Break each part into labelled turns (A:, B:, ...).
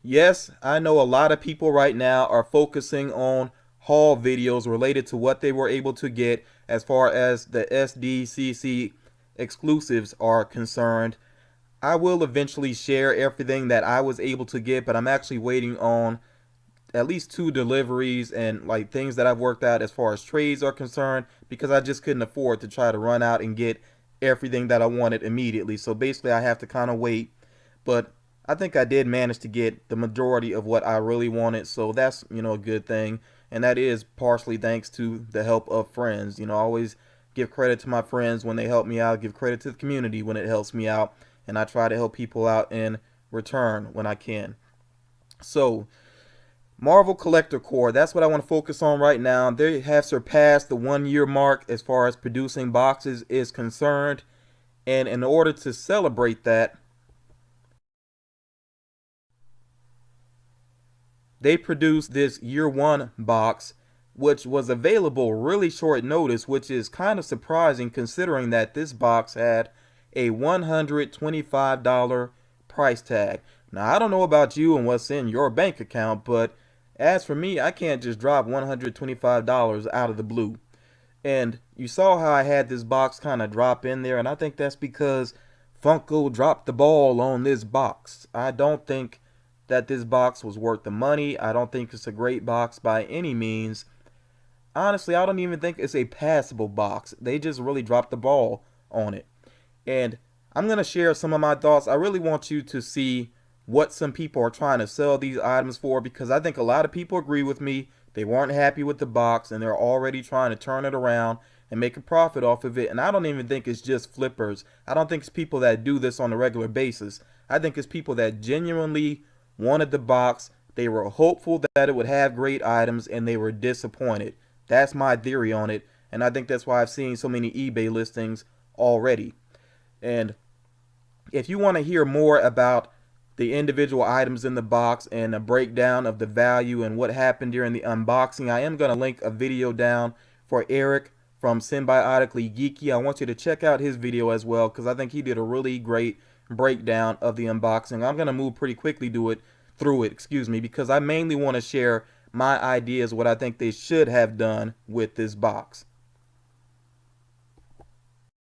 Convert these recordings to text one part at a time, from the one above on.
A: Yes, I know a lot of people right now are focusing on haul videos related to what they were able to get as far as the SDCC exclusives are concerned. I will eventually share everything that I was able to get, but I'm actually waiting on at least two deliveries and like things that I've worked out as far as trades are concerned, because I just couldn't afford to try to run out and get everything that I wanted immediately. So basically I have to kind of wait, but I think I did manage to get the majority of what I really wanted, so that's, a good thing. And that is partially thanks to the help of friends. I always give credit to my friends when they help me out, give credit to the community when it helps me out, and I try to help people out in return when I can. So Marvel Collector Corps, that's what I want to focus on right now. They have surpassed the 1 year mark as far as producing boxes is concerned. And in order to celebrate that, they produced this year one box, which was available really short notice, which is kind of surprising considering that this box had a $125 price tag. Now, I don't know about you and what's in your bank account, but as for me, I can't just drop $125 out of the blue. And you saw how I had this box kind of drop in there, and I think that's because Funko dropped the ball on this box. I don't think that this box was worth the money. I don't think it's a great box by any means. Honestly, I don't even think it's a passable box. They just really dropped the ball on it. And I'm going to share some of my thoughts. I really want you to see what some people are trying to sell these items for, because I think a lot of people agree with me. They weren't happy with the box and they're already trying to turn it around and make a profit off of it. And I don't even think it's just flippers. I don't think it's people that do this on a regular basis. I think it's people that genuinely wanted the box. They were hopeful that it would have great items and they were disappointed. That's my theory on it. And I think that's why I've seen so many eBay listings already. And if you want to hear more about the individual items in the box and a breakdown of the value and what happened during the unboxing, I am going to link a video down for Eric from Symbiotically Geeky. I want you to check out his video as well, because I think he did a really great breakdown of the unboxing. I'm going to move pretty quickly through it, because I mainly want to share my ideas, what I think they should have done with this box.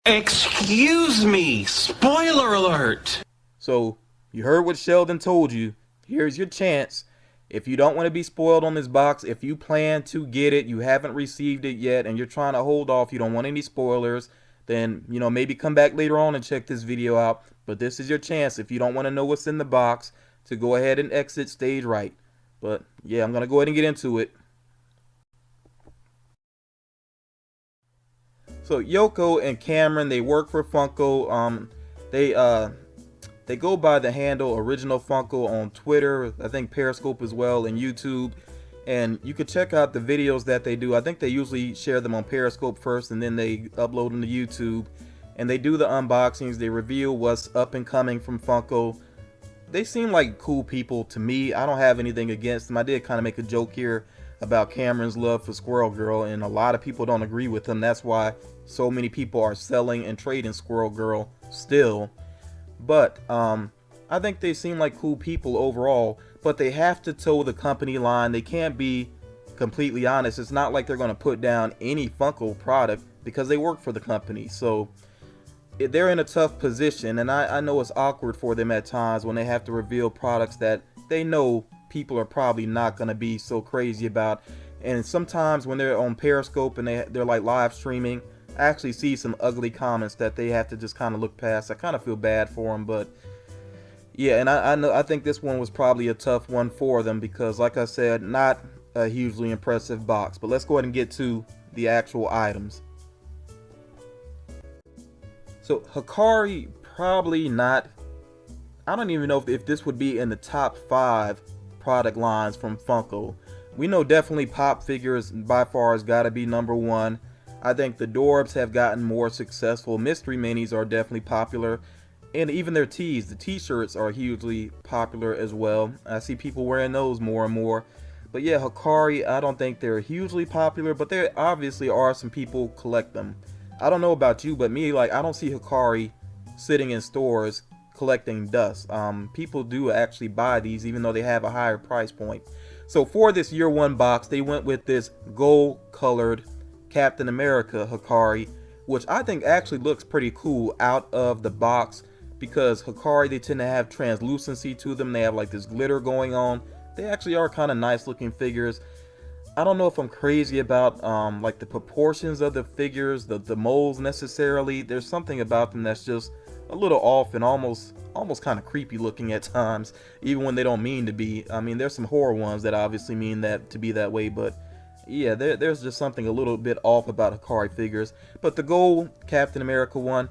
B: Excuse me, spoiler alert!
A: So you heard what Sheldon told you. Here's your chance. If you don't want to be spoiled on this box, if you plan to get it, you haven't received it yet, and you're trying to hold off, you don't want any spoilers, then, maybe come back later on and check this video out. But this is your chance, if you don't want to know what's in the box, to go ahead and exit stage right. But yeah, I'm going to go ahead and get into it. So Yoko and Cameron, they work for Funko. They go by the handle Original Funko on Twitter, I think Periscope as well, and YouTube. And you can check out the videos that they do. I think they usually share them on Periscope first and then they upload them to YouTube. And they do the unboxings, they reveal what's up and coming from Funko. They seem like cool people to me. I don't have anything against them. I did kind of make a joke here about Cameron's love for Squirrel Girl, and a lot of people don't agree with him. That's why so many people are selling and trading Squirrel Girl still. But I think they seem like cool people overall, but they have to toe the company line. They can't be completely honest. It's not like they're going to put down any Funko product because they work for the company. So they're in a tough position, and I know it's awkward for them at times when they have to reveal products that they know people are probably not going to be so crazy about. And sometimes when they're on Periscope and they're like live streaming, I actually see some ugly comments that they have to just kind of look past. I kind of feel bad for them, but yeah, and I think this one was probably a tough one for them because, like I said, not a hugely impressive box. But let's go ahead and get to the actual items. So Hikari, probably not. I don't even know if this would be in the top 5 product lines from Funko. We know definitely Pop figures by far has got to be number 1. I think the Dorbz have gotten more successful. Mystery minis are definitely popular. And even their tees, the t-shirts are hugely popular as well. I see people wearing those more and more. But yeah, Hikari, I don't think they're hugely popular, but there obviously are some people collect them. I don't know about you, but me, like, I don't see Hikari sitting in stores collecting dust. People do actually buy these even though they have a higher price point. So for this year one box, they went with this gold colored Captain America Hikari, which I think actually looks pretty cool out of the box, because Hikari, they tend to have translucency to them. They have like this glitter going on. They actually are kind of nice looking figures. I don't know if I'm crazy about like the proportions of the figures, the molds necessarily. There's something about them that's just a little off and almost kind of creepy looking at times, even when they don't mean to be. I mean, there's some horror ones that obviously mean that to be that way, but yeah, there's just something a little bit off about Hikari figures. But the gold Captain America one,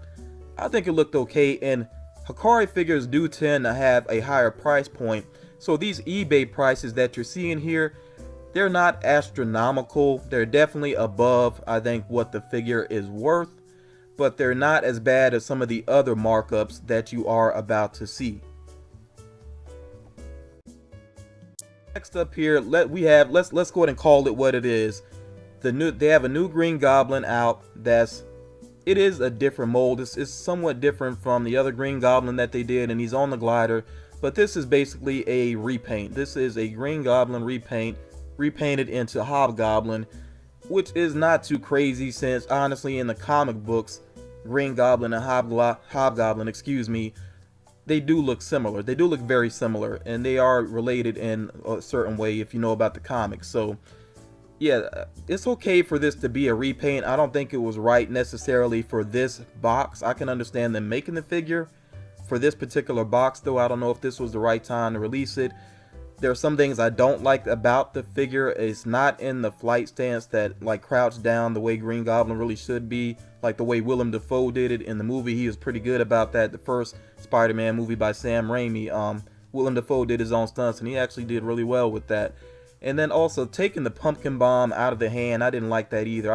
A: I think it looked okay, and Hikari figures do tend to have a higher price point. So these eBay prices that you're seeing here, they're not astronomical. They're definitely above, I think, what the figure is worth, but they're not as bad as some of the other markups that you are about to see. Next up here, let's go ahead and call it what it is. They have a new Green Goblin out. It is a different mold. It's somewhat different from the other Green Goblin that they did, and he's on the glider. But this is basically a repaint. This is a Green Goblin repainted into Hobgoblin, which is not too crazy, since honestly in the comic books, Green Goblin and Hobgoblin, they do look similar. They do look very similar, and they are related in a certain way if you know about the comics. So yeah, it's okay for this to be a repaint. I don't think it was right necessarily for this box. I can understand them making the figure for this particular box, though. I don't know if this was the right time to release it. There are some things I don't like about the figure. It's not in the flight stance that like crouched down the way Green Goblin really should be, like the way Willem Dafoe did it in the movie. He was pretty good about that. The first Spider-Man movie by Sam Raimi, Willem Dafoe did his own stunts, and he actually did really well with that. And then also taking the pumpkin bomb out of the hand, I didn't like that either.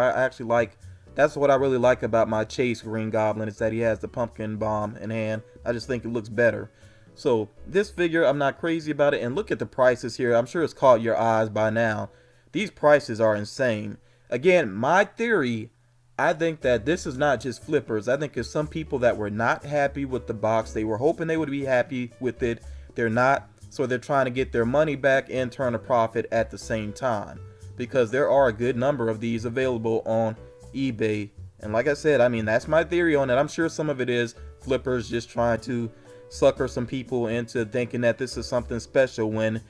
A: That's what I really like about my Chase Green Goblin, is that he has the pumpkin bomb in hand. I just think it looks better. So this figure, I'm not crazy about it. And look at the prices here. I'm sure it's caught your eyes by now. These prices are insane. Again, my theory, I think that this is not just flippers. I think it's some people that were not happy with the box. They were hoping they would be happy with it. They're not. So they're trying to get their money back and turn a profit at the same time, because there are a good number of these available on eBay. And like I said, I mean, that's my theory on it. I'm sure some of it is flippers just trying to sucker some people into thinking that this is something special, when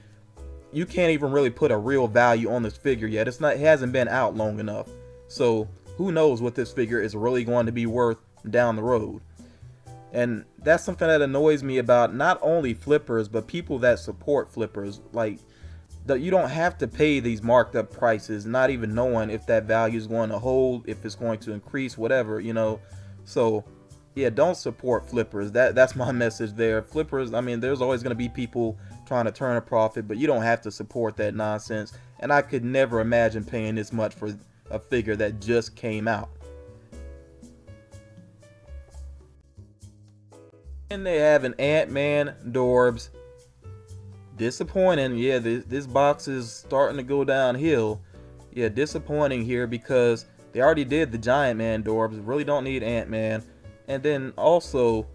A: you can't even really put a real value on this figure yet. It hasn't been out long enough. So who knows what this figure is really going to be worth down the road. And that's something that annoys me about not only flippers, but people that support flippers. Like, you don't have to pay these marked up prices, not even knowing if that value is going to hold, if it's going to increase, whatever, you know. So yeah, don't support flippers. That's my message there. Flippers, I mean, there's always going to be people trying to turn a profit, but you don't have to support that nonsense. And I could never imagine paying this much for a figure that just came out. And they have an AntMan Dorbz. Disappointing. Yeah, this box is starting to go downhill. Yeah, disappointing here, because they already did the Giant Man Dorbz. Really don't need Ant-Man. And then also,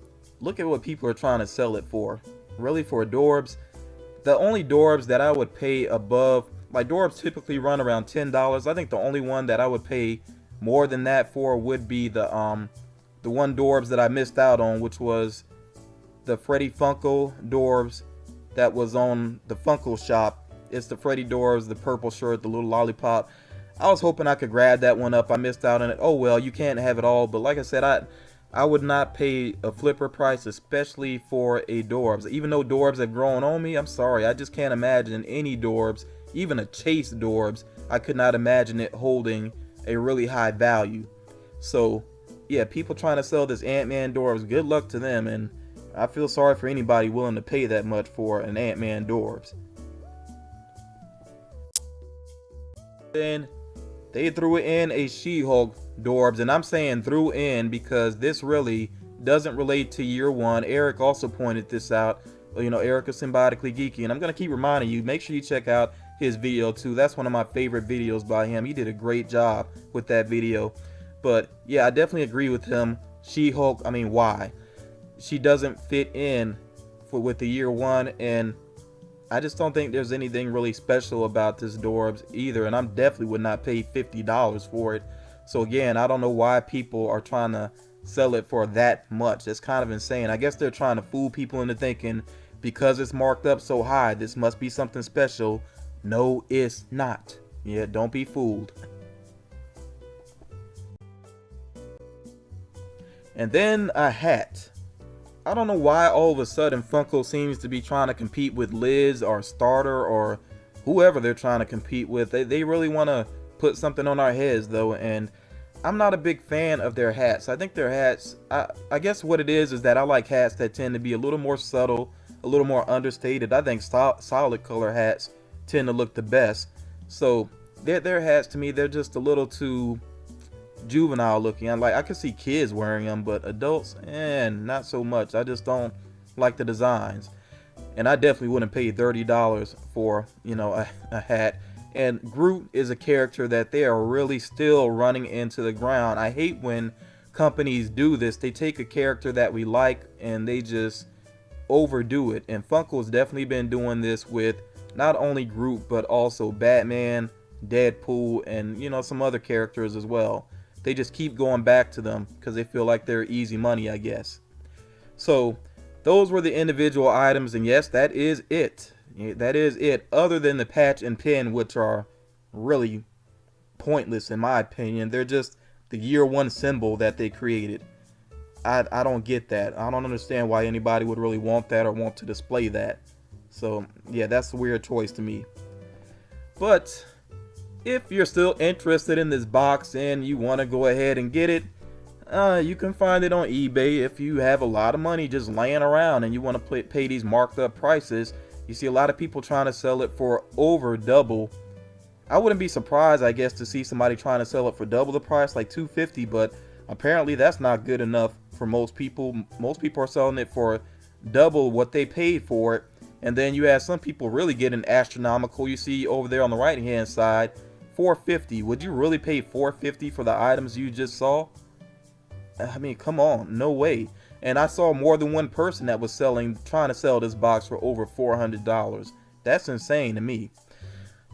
A: look at what people are trying to sell it for. Really, for a Dorbz? The only Dorbz that I would pay above, like Dorbz typically run around $10. I think the only one that I would pay more than that for would be the one Dorbz that I missed out on, which was the Freddy Funko Dorbz that was on the Funko shop. It's the Freddy Dorbz, the purple shirt, the little lollipop. I was hoping I could grab that one up. I missed out on it. Oh well, you can't have it all. But like I said, I would not pay a flipper price, especially for a Dorbz. Even though Dorbz have grown on me, I'm sorry, I just can't imagine any Dorbz, even a Chase Dorbz, I could not imagine it holding a really high value. So yeah, people trying to sell this Ant-Man Dorbz, good luck to them, and I feel sorry for anybody willing to pay that much for an Ant-Man Dorbz. Then they threw in a She-Hulk Dorbz, and I'm saying threw in because this really doesn't relate to year one. Eric also pointed this out. You know, Eric is Symbiotically Geeky, and I'm going to keep reminding you, make sure you check out his video too. That's one of my favorite videos by him. He did a great job with that video. But yeah, I definitely agree with him. She-Hulk, I mean, why? she doesn't fit in with the year one, and I just don't think there's anything really special about this Dorbz either, and I definitely would not pay $50 for it. So again, I don't know why people are trying to sell it for that much. It's kind of insane. I guess they're trying to fool people into thinking because it's marked up so high, this must be something special. No, it's not. Yeah, don't be fooled. And then a hat. I don't know why all of a sudden Funko seems to be trying to compete with Liz or Starter or whoever they're trying to compete with. They really want to put something on our heads though, and I'm not a big fan of their hats. I think their hats, I guess what it is that I like hats that tend to be a little more subtle, a little more understated. I think solid color hats tend to look the best. So their hats to me, they're just a little too juvenile looking. I can see kids wearing them, but adults, not so much. I just don't like the designs, and I definitely wouldn't pay $30 for a hat. And Groot is a character that they are really still running into the ground. I hate when companies do this. They take a character that we like and they just overdo it, and Funko's definitely been doing this with not only Groot but also Batman, Deadpool, and some other characters as well. They just keep going back to them because they feel like they're easy money, I guess. So those were the individual items, and yes, that is it. That is it, other than the patch and pin, which are really pointless in my opinion. They're just the year one symbol that they created. I don't get that. I don't understand why anybody would really want that or want to display that. So yeah, that's a weird choice to me. But if you're still interested in this box and you want to go ahead and get it, you can find it on eBay. If you have a lot of money just laying around and you want to pay these marked up prices, you see a lot of people trying to sell it for over double. I wouldn't be surprised, I guess, to see somebody trying to sell it for double the price, like $250, but apparently that's not good enough for most people. Most people are selling it for double what they paid for it. And then you have some people really getting astronomical. You see over there on the right hand side, $450. Would you really pay $450 for the items you just saw? I mean, come on, no way. And I saw more than one person that was trying to sell this box for over $400. That's insane to me.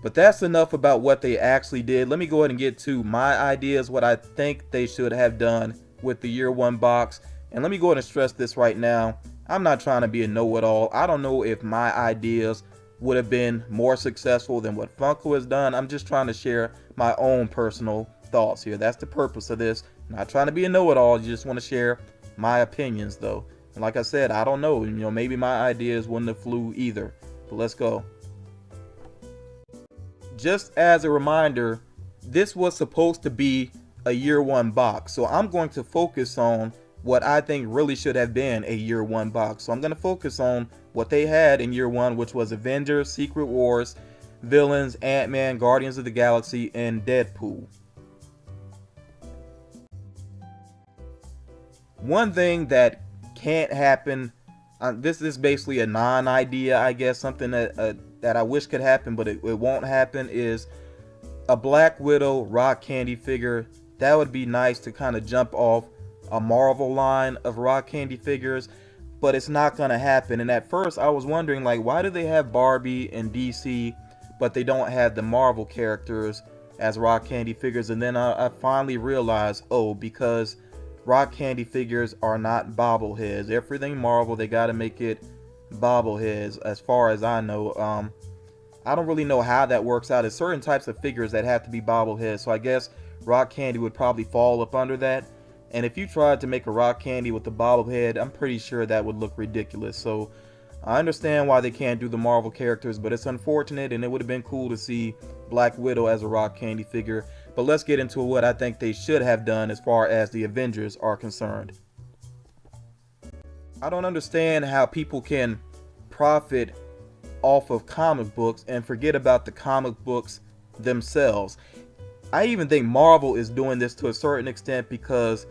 A: But that's enough about what they actually did. Let me go ahead and get to my ideas, what I think they should have done with the year one box. And let me go ahead and stress this right now. I'm not trying to be a know-it-all. I don't know if my ideas would have been more successful than what Funko has done. I'm just trying to share my own personal thoughts here. That's the purpose of this. I'm not trying to be a know-it-all. You just want to share my opinions though. And like I said, I don't know. Maybe my ideas wouldn't have flew either. But let's go. Just as a reminder, this was supposed to be a year one box. So I'm going to focus on what I think really should have been a year one box. So I'm going to focus on what they had in year one, which was Avengers, Secret Wars, Villains, Ant-Man, Guardians of the Galaxy, and Deadpool. One thing that can't happen, this is basically a non-idea, I guess, something that I wish could happen, but it won't happen, is a Black Widow rock candy figure. That would be nice to kind of jump off a Marvel line of rock candy figures, but it's not gonna happen. And at first I was wondering, like, why do they have Barbie and DC but they don't have the Marvel characters as rock candy figures? And then I finally realized, oh, because rock candy figures are not bobbleheads. Everything Marvel, they got to make it bobbleheads, as far as I know. I don't really know how that works out. There's certain types of figures that have to be bobbleheads, so I guess rock candy would probably fall up under that. And if you tried to make a rock candy with a bobblehead, I'm pretty sure that would look ridiculous. So I understand why they can't do the Marvel characters, but it's unfortunate, and it would have been cool to see Black Widow as a rock candy figure. But let's get into what I think they should have done as far as the Avengers are concerned. I don't understand how people can profit off of comic books and forget about the comic books themselves. I even think Marvel is doing this to a certain extent, because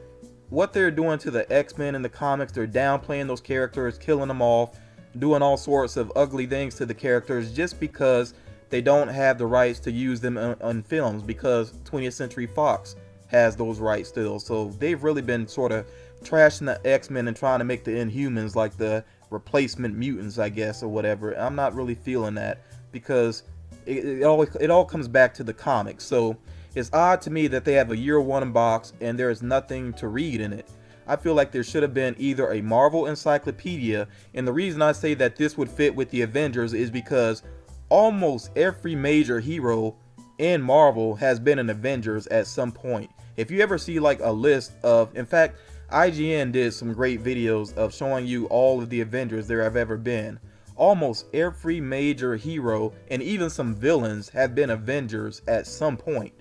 A: what they're doing to the XMen in the comics, they're downplaying those characters, killing them off, doing all sorts of ugly things to the characters just because they don't have the rights to use them on films, because 20th Century Fox has those rights still. So they've really been sort of trashing the X-Men and trying to make the Inhumans like the replacement mutants, I guess, or whatever. I'm not really feeling that, because it all comes back to the comics. So it's odd to me that they have a year one box and there's nothing to read in it. I feel like there should have been either a Marvel encyclopedia, and the reason I say that this would fit with the Avengers is because almost every major hero in Marvel has been an Avengers at some point. If you ever see like a list of, in fact, IGN did some great videos of showing you all of the Avengers there have ever been. Almost every major hero and even some villains have been Avengers at some point.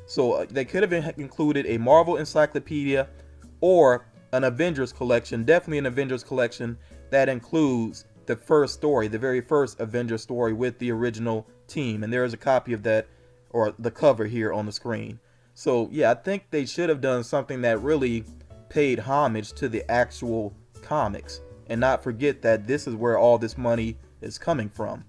A: So they could have included a Marvel encyclopedia or an Avengers collection, definitely an Avengers collection that includes the first story, the very first Avengers story with the original team. And there is a copy of that, or the cover here on the screen. So yeah, I think they should have done something that really paid homage to the actual comics, and not forget that this is where all this money is coming from.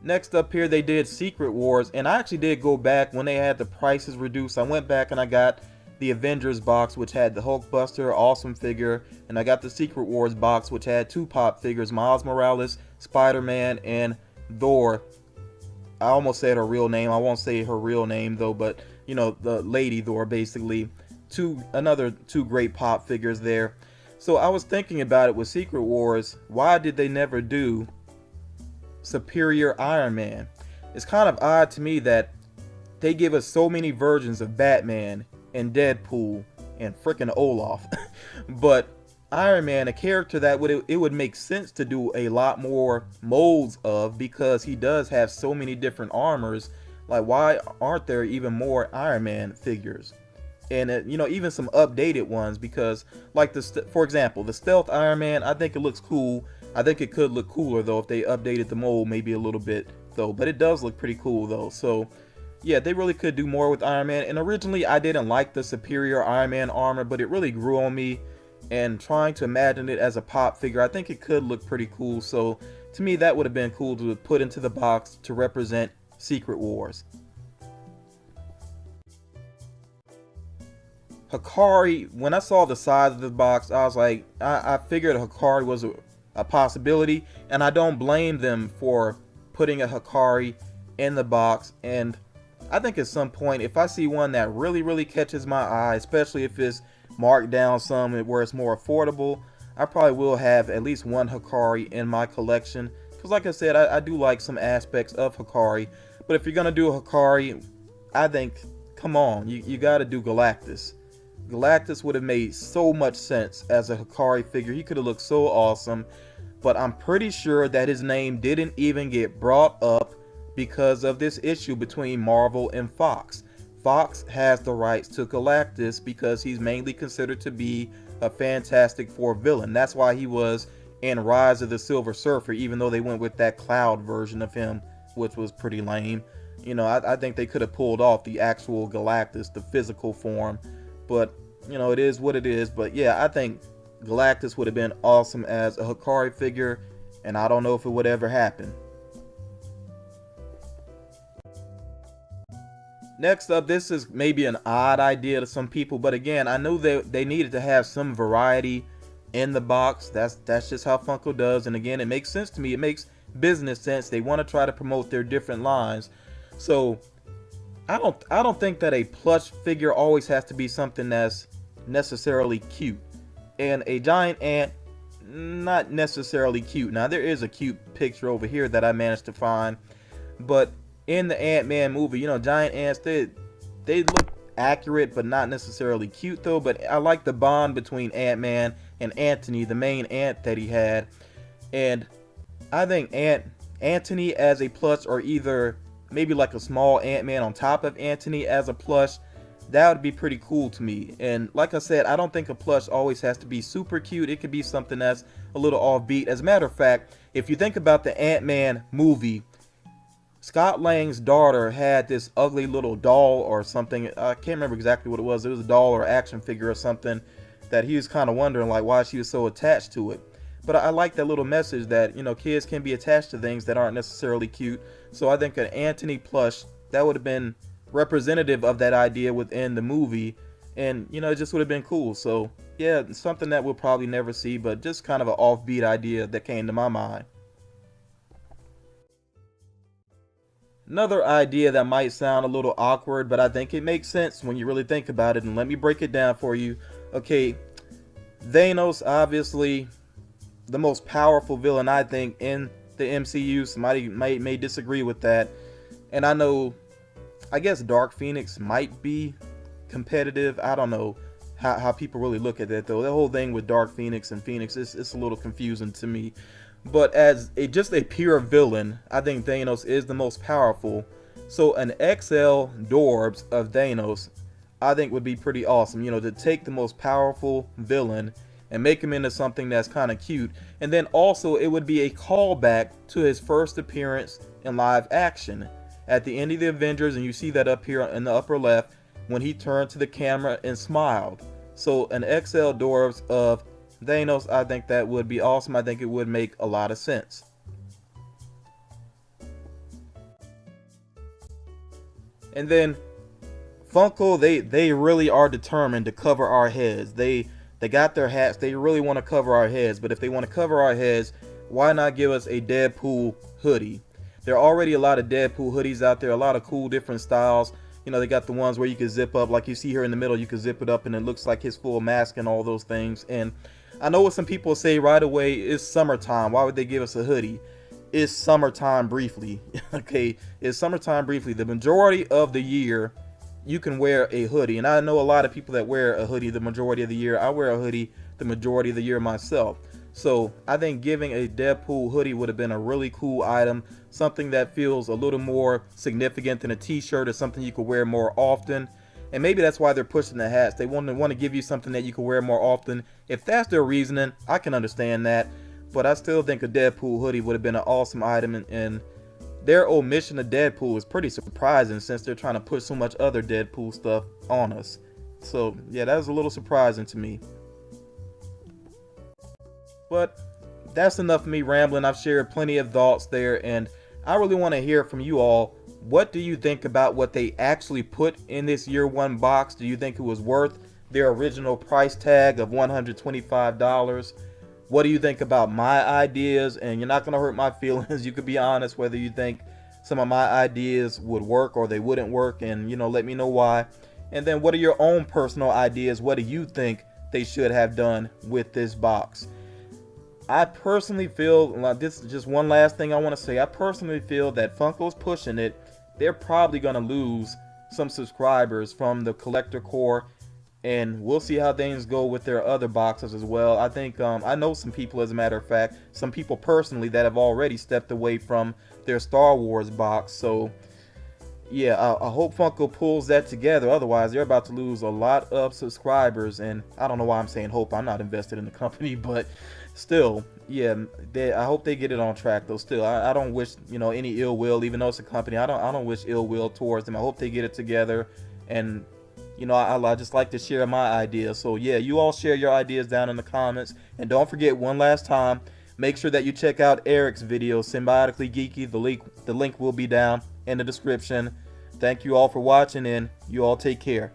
A: Next up here, they did Secret Wars, and I actually did go back when they had the prices reduced. I went back and I got the Avengers box, which had the Hulkbuster awesome figure, and I got the Secret Wars box, which had 2 pop figures, Miles Morales, Spider-Man, and Thor. I almost said her real name. I won't say her real name though, but you know, the Lady Thor, basically. Another two great pop figures there. So I was thinking about it with Secret Wars. Why did they never do Superior Iron Man? It's kind of odd to me that they give us so many versions of Batman and Deadpool and frickin' Olaf, but Iron Man, a character that it would make sense to do a lot more molds of, because he does have so many different armors. Like, why aren't there even more Iron Man figures? And you know, even some updated ones, because like for example, the Stealth Iron Man, I think it looks cool. I think it could look cooler though if they updated the mold maybe a little bit though, but it does look pretty cool though. So yeah, they really could do more with Iron Man. And originally I didn't like the Superior Iron Man armor, but it really grew on me, and trying to imagine it as a pop figure, I think it could look pretty cool. So to me, that would have been cool to put into the box to represent Secret Wars. Hikari, when I saw the size of the box, I was like, I figured Hikari was a possibility, and I don't blame them for putting a Hikari in the box. And I think at some point, if I see one that really catches my eye, especially if it's marked down some where it's more affordable, I probably will have at least one Hikari in my collection, because like I said, I do like some aspects of Hikari. But if you're gonna do a Hikari, I think, come on, you gotta do Galactus. Galactus would have made so much sense as a Hikari figure. He could have looked so awesome, but I'm pretty sure that his name didn't even get brought up because of this issue between Marvel and Fox. Fox has the rights to Galactus because he's mainly considered to be a Fantastic Four villain. That's why he was in Rise of the Silver Surfer, even though they went with that cloud version of him, which was pretty lame. You know, I think they could have pulled off the actual Galactus, the physical form, but you know, it is what it is. But yeah, I think Galactus would have been awesome as a Hikari figure, and I don't know if it would ever happen. Next up, this is maybe an odd idea to some people, but again, I know they needed to have some variety in the box. That's just how Funko does, and again, it makes sense to me. It makes business sense. They want to try to promote their different lines. So I don't think that a plush figure always has to be something that's necessarily cute. And a giant ant, not necessarily cute. Now there is a cute picture over here that I managed to find, but in the Ant-Man movie, you know, giant ants, they look accurate but not necessarily cute though. But I like the bond between Ant-Man and Anthony, the main ant that he had. And I think Anthony as a plush, or either maybe like a small Ant-Man on top of Anthony as a plush, that would be pretty cool to me. And like I said, I don't think a plush always has to be super cute. It could be something that's a little offbeat. As a matter of fact, if you think about the Ant-Man movie, Scott Lang's daughter had this ugly little doll or something. I can't remember exactly what it was. It was a doll or action figure or something that he was kind of wondering like why she was so attached to it. But I like that little message that, you know, kids can be attached to things that aren't necessarily cute. So I think an Anthony plush, that would have been representative of that idea within the movie, and you know, it just would have been cool. So yeah, something that we'll probably never see, but just kind of an offbeat idea that came to my mind. Another idea that might sound a little awkward, but I think it makes sense when you really think about it, and let me break it down for you. Okay, Thanos, obviously the most powerful villain, I think, in the MCU. Somebody may disagree with that, and I know, I guess Dark Phoenix might be competitive. I don't know how people really look at that, though. The whole thing with Dark Phoenix and Phoenix is a little confusing to me. But as just a pure villain, I think Thanos is the most powerful. So an XL Dorbz of Thanos, I think would be pretty awesome. You know, to take the most powerful villain and make him into something that's kind of cute. And then also it would be a callback to his first appearance in live action at the end of the Avengers, and you see that up here in the upper left when he turned to the camera and smiled. So an XL Dorbz of Thanos, I think that would be awesome. I think it would make a lot of sense. And then Funko, they really are determined to cover our heads. They got their hats. They really want to cover our heads. But if they want to cover our heads, why not give us a Deadpool hoodie? There are already a lot of Deadpool hoodies out there, a lot of cool different styles. You know, they got the ones where you can zip up, like you see here in the middle, you can zip it up and it looks like his full mask and all those things. And I know what some people say right away, it's summertime. Why would they give us a hoodie? It's summertime briefly. Okay, it's summertime briefly. The majority of the year, you can wear a hoodie. And I know a lot of people that wear a hoodie the majority of the year. I wear a hoodie the majority of the year myself. So I think giving a Deadpool hoodie would have been a really cool item. Something that feels a little more significant than a t-shirt, or something you could wear more often. And maybe that's why they're pushing the hats. They want to give you something that you can wear more often. If that's their reasoning, I can understand that. But I still think a Deadpool hoodie would have been an awesome item. And their omission of Deadpool is pretty surprising, since they're trying to put so much other Deadpool stuff on us. So yeah, that was a little surprising to me. But that's enough of me rambling. I've shared plenty of thoughts there, and I really want to hear from you all. What do you think about what they actually put in this year one box? Do you think it was worth their original price tag of $125? What do you think about my ideas? And you're not going to hurt my feelings. You could be honest whether you think some of my ideas would work or they wouldn't work, and you know, let me know why. And then what are your own personal ideas? What do you think they should have done with this box? I personally feel, like, this is just one last thing I want to say. I personally feel that Funko's pushing it. They're probably going to lose some subscribers from the collector core, and we'll see how things go with their other boxes as well. I think I know some people, as a matter of fact, some people personally that have already stepped away from their Star Wars box. So yeah, I hope Funko pulls that together. Otherwise, they're about to lose a lot of subscribers, and I don't know why I'm saying hope. I'm not invested in the company, but still, yeah, I hope they get it on track, though. Still, I don't wish, you know, any ill will, even though it's a company. I don't wish ill will towards them. I hope they get it together, and you know, I just like to share my ideas. So yeah, you all share your ideas down in the comments, and don't forget, one last time, make sure that you check out Eric's video, Symbiotically Geeky. The link will be down in the description. Thank you all for watching, and you all take care.